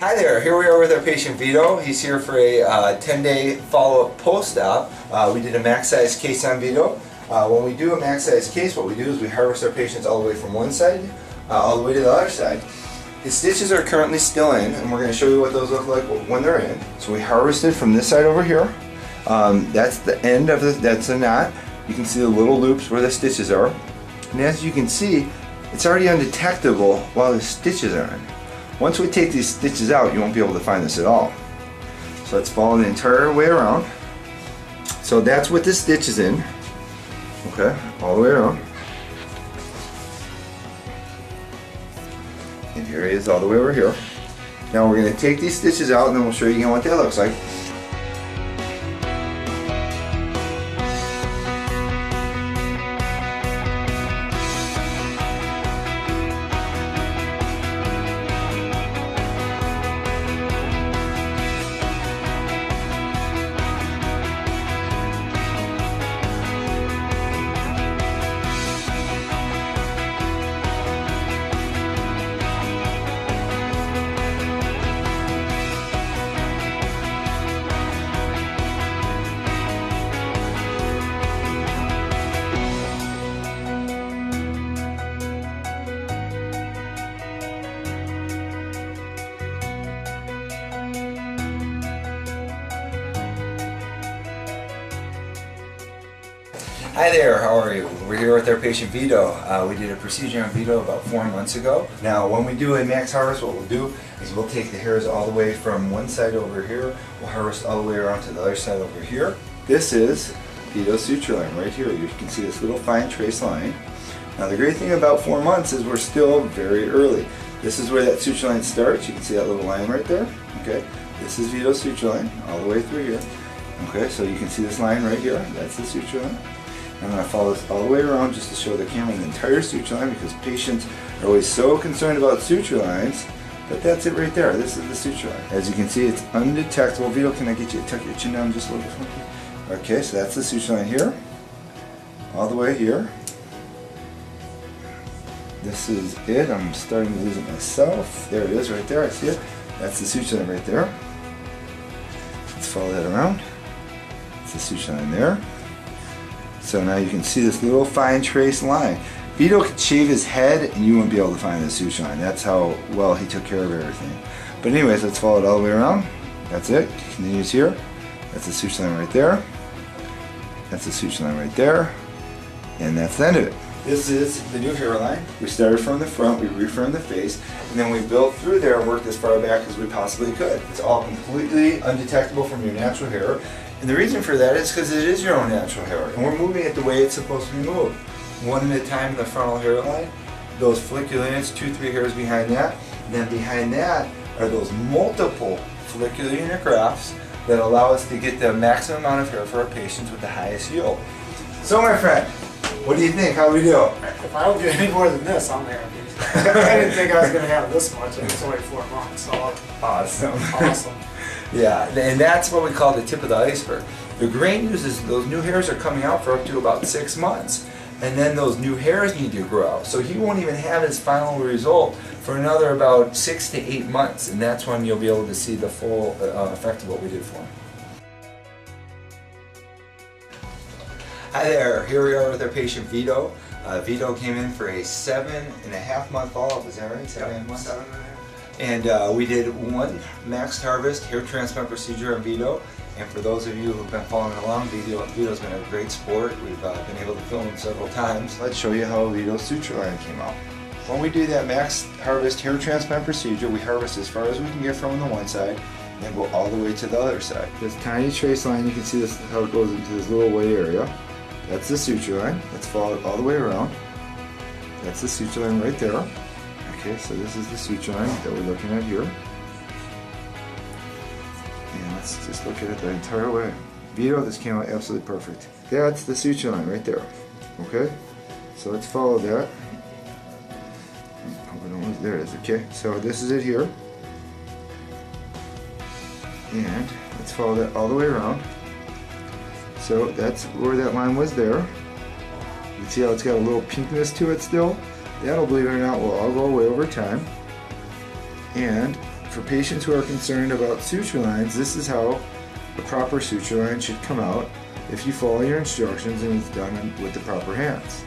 Hi there, here we are with our patient Vito. He's here for a 10-day follow-up post-op. We did a max size case on Vito. When we do a max size case, what we do is we harvest our patients all the way from one side, all the way to the other side. His stitches are currently still in, and we're going to show you what those look like when they're in. So we harvested from this side over here. That's the end of that's the knot. You can see the little loops where the stitches are. And as you can see, it's already undetectable while the stitches are in. Once we take these stitches out, you won't be able to find this at all. So let's follow the entire way around. So that's with the stitches in. Okay, all the way around. And here he is all the way over here. Now we're going to take these stitches out and then we'll show you again what that looks like. Hi there, how are you? We're here with our patient Vito. We did a procedure on Vito about 4 months ago. Now when we do a max harvest, what we'll do is we'll take the hairs all the way from one side over here, we'll harvest all the way around to the other side over here. This is Vito's suture line right here. You can see this little fine trace line. Now the great thing about 4 months is we're still very early. This is where that suture line starts. You can see that little line right there. Okay, this is Vito's suture line all the way through here. Okay, so you can see this line right here. That's the suture line. I'm going to follow this all the way around just to show the camera the entire suture line because patients are always so concerned about suture lines, but that's it right there. This is the suture line. As you can see, it's undetectable. Vito, can I get you to tuck your chin down just a little bit? Okay, so that's the suture line here, all the way here. This is it. I'm starting to lose it myself. There it is right there. I see it. That's the suture line right there. Let's follow that around. It's the suture line there. So now you can see this little fine trace line. Vito could shave his head and you wouldn't be able to find the suture line. That's how well he took care of everything. But anyways, let's follow it all the way around. That's it. Continues here. That's the suture line right there. That's the suture line right there. And that's the end of it. This is the new hairline. We started from the front, we reformed the face, and then we built through there and worked as far back as we possibly could. It's all completely undetectable from your natural hair. And the reason for that is because it is your own natural hair, and we're moving it the way it's supposed to be moved. One at a time in the frontal hairline, those follicular units, 2-3 hairs behind that, and then behind that are those multiple follicular unit grafts that allow us to get the maximum amount of hair for our patients with the highest yield. So my friend, what do you think? How do we do? If I don't do any more than this, I'm happy. I didn't think I was going to have this much, and it's only 4 months, so Awesome. awesome. Yeah, and that's what we call the tip of the iceberg. The great news is those new hairs are coming out for up to about 6 months. And then those new hairs need to grow out. So he won't even have his final result for another about 6 to 8 months. And that's when you'll be able to see the full effect of what we did for him. Hi there, here we are with our patient Vito. Vito came in for a 7.5 month follow-up, is that right? 7 months? 7.5. And we did one maxed harvest hair transplant procedure on Vito. And for those of you who've been following along, Vito's been a great sport. We've been able to film him several times. Let's show you how Vito's suture line came out. When we do that maxed harvest hair transplant procedure, we harvest as far as we can get from the one side and then go all the way to the other side. This tiny trace line, you can see this how it goes into this little white area. That's the suture line. Let's follow it all the way around. That's the suture line right there. Okay, so this is the suture line that we're looking at here. And let's just look at it the entire way. Vito, this came out absolutely perfect. That's the suture line right there. Okay, so let's follow that. There it is. Okay, so this is it here. And let's follow that all the way around. So that's where that line was there. You can see how it's got a little pinkness to it still. That'll, believe it or not, will all go away over time. And for patients who are concerned about suture lines, this is how a proper suture line should come out if you follow your instructions and it's done with the proper hands.